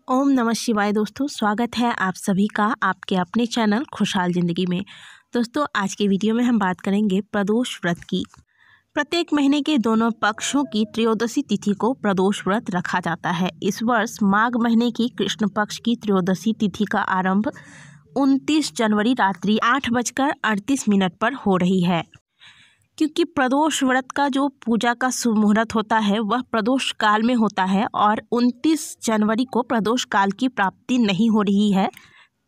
ओम नमः शिवाय। दोस्तों, स्वागत है आप सभी का आपके अपने चैनल खुशहाल ज़िंदगी में। दोस्तों, आज के वीडियो में हम बात करेंगे प्रदोष व्रत की। प्रत्येक महीने के दोनों पक्षों की त्रयोदशी तिथि को प्रदोष व्रत रखा जाता है। इस वर्ष माघ महीने की कृष्ण पक्ष की त्रयोदशी तिथि का आरंभ 29 जनवरी रात्रि 8:38 पर हो रही है। क्योंकि प्रदोष व्रत का जो पूजा का शुभ मुहूर्त होता है वह प्रदोष काल में होता है और 29 जनवरी को प्रदोष काल की प्राप्ति नहीं हो रही है।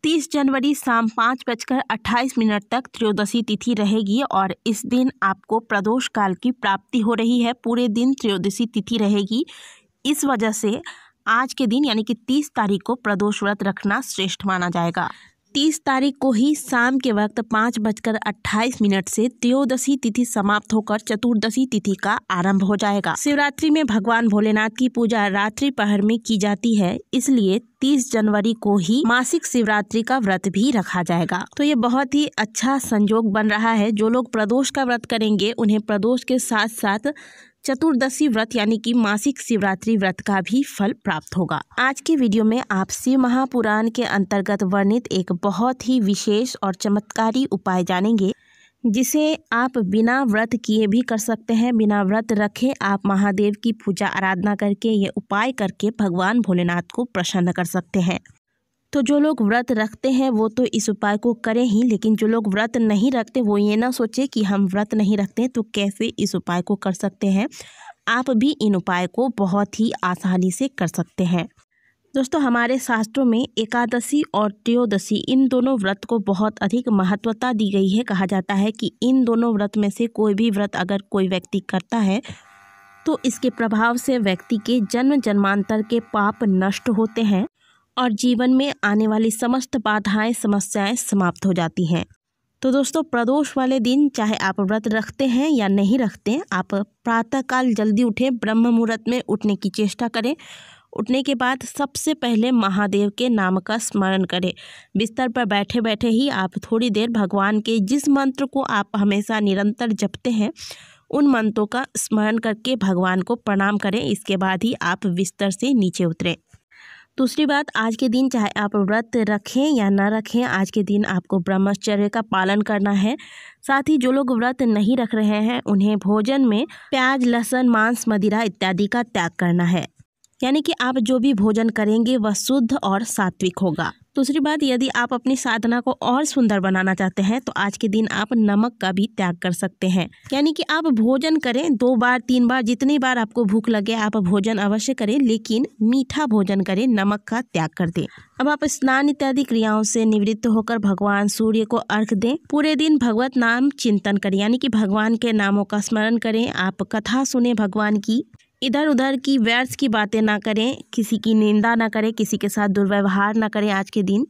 30 जनवरी शाम 5:28 तक त्रयोदशी तिथि रहेगी और इस दिन आपको प्रदोष काल की प्राप्ति हो रही है। पूरे दिन त्रयोदशी तिथि रहेगी। इस वजह से आज के दिन यानी कि 30 तारीख को प्रदोष व्रत रखना श्रेष्ठ माना जाएगा। 30 तारीख को ही शाम के वक्त 5:28 से त्रयोदशी तिथि समाप्त होकर चतुर्दशी तिथि का आरंभ हो जाएगा। शिवरात्रि में भगवान भोलेनाथ की पूजा रात्रि पहर में की जाती है, इसलिए 30 जनवरी को ही मासिक शिवरात्रि का व्रत भी रखा जाएगा। तो ये बहुत ही अच्छा संयोग बन रहा है। जो लोग प्रदोष का व्रत करेंगे उन्हें प्रदोष के साथ साथ चतुर्दशी व्रत यानी कि मासिक शिवरात्रि व्रत का भी फल प्राप्त होगा। आज के वीडियो में आप शिव महापुराण के अंतर्गत वर्णित एक बहुत ही विशेष और चमत्कारी उपाय जानेंगे, जिसे आप बिना व्रत किए भी कर सकते हैं। बिना व्रत रखे आप महादेव की पूजा आराधना करके ये उपाय करके भगवान भोलेनाथ को प्रसन्न कर सकते हैं। तो जो लोग व्रत रखते हैं वो तो इस उपाय को करें ही, लेकिन जो लोग व्रत नहीं रखते वो ये ना सोचे कि हम व्रत नहीं रखते तो कैसे इस उपाय को कर सकते हैं। आप भी इन उपाय को बहुत ही आसानी से कर सकते हैं। दोस्तों, हमारे शास्त्रों में एकादशी और त्रयोदशी इन दोनों व्रत को बहुत अधिक महत्वता दी गई है। कहा जाता है कि इन दोनों व्रत में से कोई भी व्रत अगर कोई व्यक्ति करता है तो इसके प्रभाव से व्यक्ति के जन्म जन्मांतर के पाप नष्ट होते हैं और जीवन में आने वाली समस्त बाधाएं समस्याएं समाप्त हो जाती हैं। तो दोस्तों, प्रदोष वाले दिन चाहे आप व्रत रखते हैं या नहीं रखते, आप प्रातःकाल जल्दी उठें, ब्रह्म मुहूर्त में उठने की चेष्टा करें। उठने के बाद सबसे पहले महादेव के नाम का स्मरण करें। बिस्तर पर बैठे बैठे ही आप थोड़ी देर भगवान के जिस मंत्र को आप हमेशा निरंतर जपते हैं उन मंत्रों का स्मरण करके भगवान को प्रणाम करें। इसके बाद ही आप बिस्तर से नीचे उतरें। दूसरी बात, आज के दिन चाहे आप व्रत रखें या ना रखें, आज के दिन आपको ब्रह्मचर्य का पालन करना है। साथ ही जो लोग व्रत नहीं रख रहे हैं उन्हें भोजन में प्याज, लहसुन, मांस, मदिरा इत्यादि का त्याग करना है। यानी कि आप जो भी भोजन करेंगे वह शुद्ध और सात्विक होगा। दूसरी बात, यदि आप अपनी साधना को और सुंदर बनाना चाहते हैं तो आज के दिन आप नमक का भी त्याग कर सकते हैं। यानी कि आप भोजन करें 2 बार 3 बार, जितनी बार आपको भूख लगे आप भोजन अवश्य करें, लेकिन मीठा भोजन करें, नमक का त्याग कर दें। अब आप स्नान इत्यादि क्रियाओं से निवृत्त होकर भगवान सूर्य को अर्घ्य दें। पूरे दिन भगवत नाम चिंतन करें, यानी कि भगवान के नामों का स्मरण करें। आप कथा सुने भगवान की, इधर उधर की व्यर्थ की बातें ना करें, किसी की निंदा ना करें, किसी के साथ दुर्व्यवहार ना करें। आज के दिन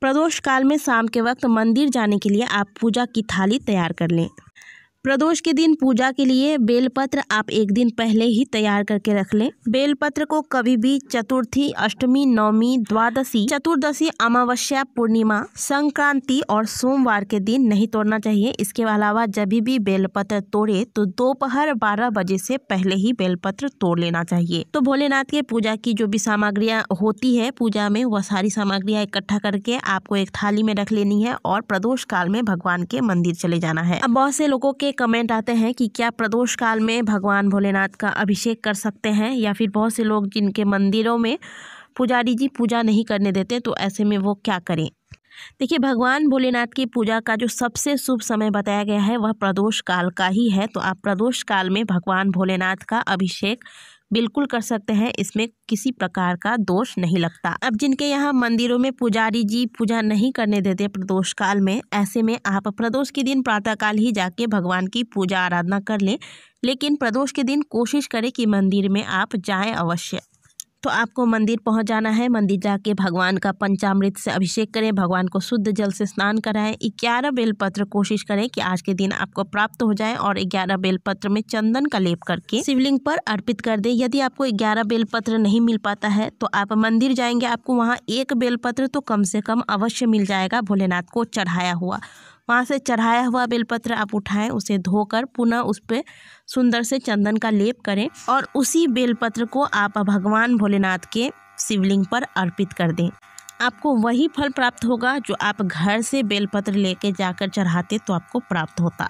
प्रदोष काल में शाम के वक्त मंदिर जाने के लिए आप पूजा की थाली तैयार कर लें। प्रदोष के दिन पूजा के लिए बेलपत्र आप एक दिन पहले ही तैयार करके रख लें। बेलपत्र को कभी भी चतुर्थी, अष्टमी, नवमी, द्वादशी, चतुर्दशी, अमावस्या, पूर्णिमा, संक्रांति और सोमवार के दिन नहीं तोड़ना चाहिए। इसके अलावा जब भी बेलपत्र तोड़े तो दोपहर 12 बजे से पहले ही बेलपत्र तोड़ लेना चाहिए। तो भोलेनाथ के पूजा की जो भी सामग्रियां होती है पूजा में, वह सारी सामग्रियां इकट्ठा करके आपको एक थाली में रख लेनी है और प्रदोष काल में भगवान के मंदिर चले जाना है। अब बहुत से लोगों के कमेंट आते हैं कि क्या प्रदोष काल में भगवान भोलेनाथ का अभिषेक कर सकते हैं, या फिर बहुत से लोग जिनके मंदिरों में पुजारी जी पूजा नहीं करने देते तो ऐसे में वो क्या करें। देखिए, भगवान भोलेनाथ की पूजा का जो सबसे शुभ समय बताया गया है वह प्रदोष काल का ही है। तो आप प्रदोष काल में भगवान भोलेनाथ का अभिषेक बिल्कुल कर सकते हैं, इसमें किसी प्रकार का दोष नहीं लगता। अब जिनके यहाँ मंदिरों में पुजारी जी पूजा नहीं करने देते प्रदोष काल में, ऐसे में आप प्रदोष के दिन प्रातःकाल ही जाके भगवान की पूजा आराधना कर लें, लेकिन प्रदोष के दिन कोशिश करें कि मंदिर में आप जाएं अवश्य। तो आपको मंदिर पहुंच जाना है। मंदिर जाके भगवान का पंचामृत से अभिषेक करें, भगवान को शुद्ध जल से स्नान कराएं। 11 बेलपत्र कोशिश करें कि आज के दिन आपको प्राप्त हो जाए और 11 बेलपत्र में चंदन का लेप करके शिवलिंग पर अर्पित कर दें। यदि आपको 11 बेलपत्र नहीं मिल पाता है तो आप मंदिर जाएंगे, आपको वहाँ 1 बेलपत्र तो कम से कम अवश्य मिल जाएगा भोलेनाथ को चढ़ाया हुआ। वहाँ से चढ़ाया हुआ बेलपत्र आप उठाएं, उसे धोकर पुनः उस पर सुंदर से चंदन का लेप करें और उसी बेलपत्र को आप भगवान भोलेनाथ के शिवलिंग पर अर्पित कर दें। आपको वही फल प्राप्त होगा जो आप घर से बेलपत्र लेके जाकर चढ़ाते तो आपको प्राप्त होता।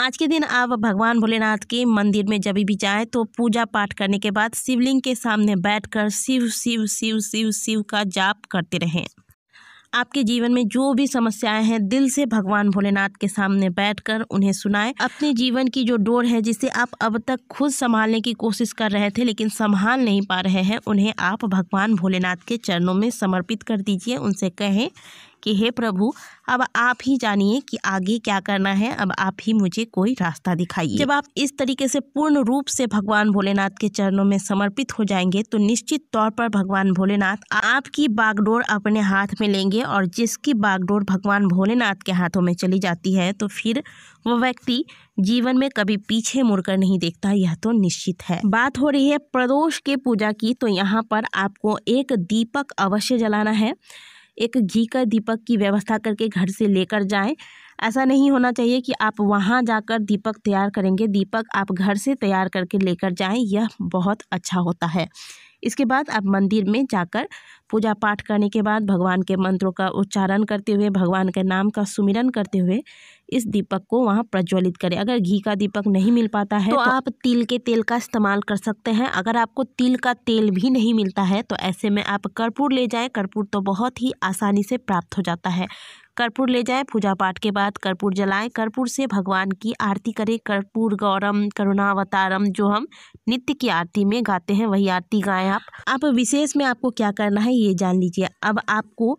आज के दिन आप भगवान भोलेनाथ के मंदिर में जब भी जाएं तो पूजा पाठ करने के बाद शिवलिंग के सामने बैठकर शिव शिव शिव शिव शिव का जाप करते रहें। आपके जीवन में जो भी समस्याएं हैं दिल से भगवान भोलेनाथ के सामने बैठकर उन्हें सुनाएं। अपने जीवन की जो डोर है जिसे आप अब तक खुद संभालने की कोशिश कर रहे थे लेकिन संभाल नहीं पा रहे हैं, उन्हें आप भगवान भोलेनाथ के चरणों में समर्पित कर दीजिए। उनसे कहें कि हे प्रभु, अब आप ही जानिए कि आगे क्या करना है, अब आप ही मुझे कोई रास्ता दिखाइए। जब आप इस तरीके से पूर्ण रूप से भगवान भोलेनाथ के चरणों में समर्पित हो जाएंगे तो निश्चित तौर पर भगवान भोलेनाथ आपकी बागडोर अपने हाथ में लेंगे और जिसकी बागडोर भगवान भोलेनाथ के हाथों में चली जाती है तो फिर वो व्यक्ति जीवन में कभी पीछे मुड़कर नहीं देखता, यह तो निश्चित है। बात हो रही है प्रदोष के पूजा की, तो यहाँ पर आपको एक दीपक अवश्य जलाना है। एक घी का दीपक की व्यवस्था करके घर से लेकर जाएं। ऐसा नहीं होना चाहिए कि आप वहां जाकर दीपक तैयार करेंगे, दीपक आप घर से तैयार करके लेकर जाएं, यह बहुत अच्छा होता है। इसके बाद आप मंदिर में जाकर पूजा पाठ करने के बाद भगवान के मंत्रों का उच्चारण करते हुए, भगवान के नाम का सुमिरन करते हुए इस दीपक को वहाँ प्रज्वलित करें। अगर घी का दीपक नहीं मिल पाता है तो आप तिल के तेल का इस्तेमाल कर सकते हैं। अगर आपको तिल का तेल भी नहीं मिलता है तो ऐसे में आप कर्पूर ले जाएं। कर्पूर तो बहुत ही आसानी से प्राप्त हो जाता है। कर्पूर ले जाएं, पूजा पाठ के बाद कर्पूर जलाएं, कर्पूर से भगवान की आरती करें। कर्पूर गौरम करुणावतारम जो हम नित्य की आरती में गाते हैं वही आरती गाएं आप विशेष में आपको क्या करना है ये जान लीजिए। अब आपको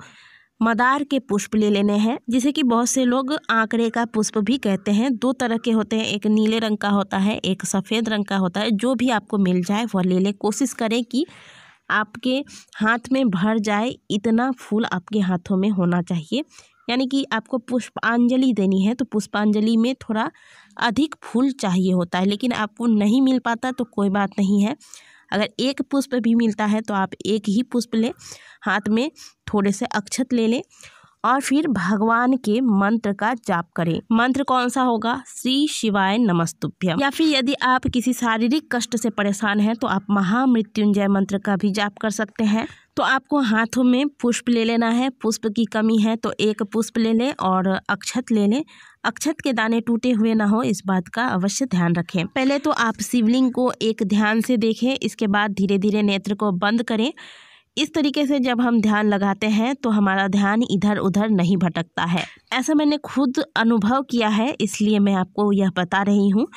मदार के पुष्प ले लेने हैं, जिसे कि बहुत से लोग आंकड़े का पुष्प भी कहते हैं। दो तरह के होते हैं, एक नीले रंग का होता है, एक सफ़ेद रंग का होता है। जो भी आपको मिल जाए वह ले लें। कोशिश करें कि आपके हाथ में भर जाए इतना फूल आपके हाथों में होना चाहिए। यानी कि आपको पुष्पांजलि देनी है तो पुष्पांजलि में थोड़ा अधिक फूल चाहिए होता है, लेकिन आपको नहीं मिल पाता तो कोई बात नहीं है। अगर एक पुष्प भी मिलता है तो आप एक ही पुष्प लें, हाथ में थोड़े से अक्षत ले लें और फिर भगवान के मंत्र का जाप करें। मंत्र कौन सा होगा? श्री शिवाय नमस्तुभ्यम। या फिर यदि आप किसी शारीरिक कष्ट से परेशान हैं तो आप महामृत्युंजय मंत्र का भी जाप कर सकते हैं। तो आपको हाथों में पुष्प ले लेना है। पुष्प की कमी है तो एक पुष्प ले लें और अक्षत ले लें। अक्षत के दाने टूटे हुए ना हो, इस बात का अवश्य ध्यान रखें। पहले तो आप शिवलिंग को एक ध्यान से देखें, इसके बाद धीरे धीरे नेत्र को बंद करें। इस तरीके से जब हम ध्यान लगाते हैं तो हमारा ध्यान इधर उधर नहीं भटकता है। ऐसा मैंने खुद अनुभव किया है, इसलिए मैं आपको यह बता रही हूँ।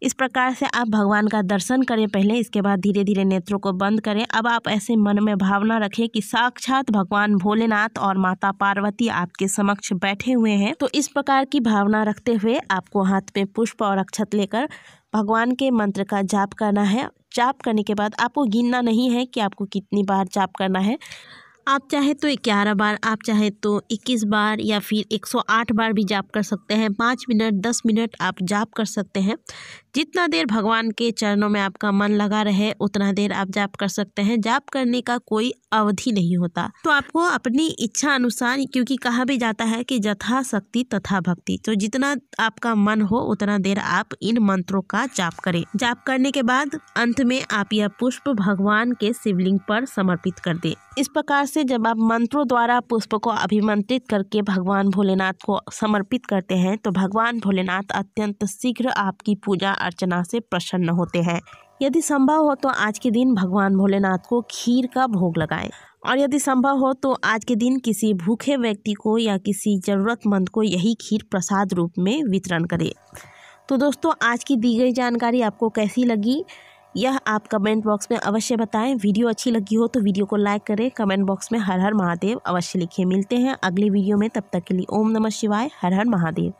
इस प्रकार से आप भगवान का दर्शन करें पहले, इसके बाद धीरे धीरे नेत्रों को बंद करें। अब आप ऐसे मन में भावना रखें कि साक्षात भगवान भोलेनाथ और माता पार्वती आपके समक्ष बैठे हुए हैं। तो इस प्रकार की भावना रखते हुए आपको हाथ में पुष्प और अक्षत लेकर भगवान के मंत्र का जाप करना है। जाप करने के बाद आपको गिनना नहीं है कि आपको कितनी बार जाप करना है। आप चाहे तो 11 बार, आप चाहे तो 21 बार या फिर 108 बार भी जाप कर सकते हैं। 5 मिनट 10 मिनट आप जाप कर सकते हैं। जितना देर भगवान के चरणों में आपका मन लगा रहे उतना देर आप जाप कर सकते हैं। जाप करने का कोई अवधि नहीं होता, तो आपको अपनी इच्छा अनुसार, क्योंकि कहा भी जाता है कि यथा शक्ति तथा भक्ति, तो जितना आपका मन हो उतना देर आप इन मंत्रों का जाप करें। जाप करने के बाद अंत में आप यह पुष्प भगवान के शिवलिंग पर समर्पित कर दें। इस प्रकार से जब आप मंत्रों द्वारा पुष्प को अभिमंत्रित करके भगवान भोलेनाथ को समर्पित करते हैं तो भगवान भोलेनाथ अत्यंत शीघ्र आपकी पूजा अर्चना से प्रसन्न होते हैं। यदि संभव हो तो आज के दिन भगवान भोलेनाथ को खीर का भोग लगाएं, और यदि संभव हो तो आज के दिन किसी भूखे व्यक्ति को या किसी ज़रूरतमंद को यही खीर प्रसाद रूप में वितरण करें। तो दोस्तों, आज की दी गई जानकारी आपको कैसी लगी यह आप कमेंट बॉक्स में अवश्य बताएं। वीडियो अच्छी लगी हो तो वीडियो को लाइक करें, कमेंट बॉक्स में हर हर महादेव अवश्य लिखिए। मिलते हैं अगले वीडियो में, तब तक के लिए ओम नमः शिवाय, हर हर महादेव।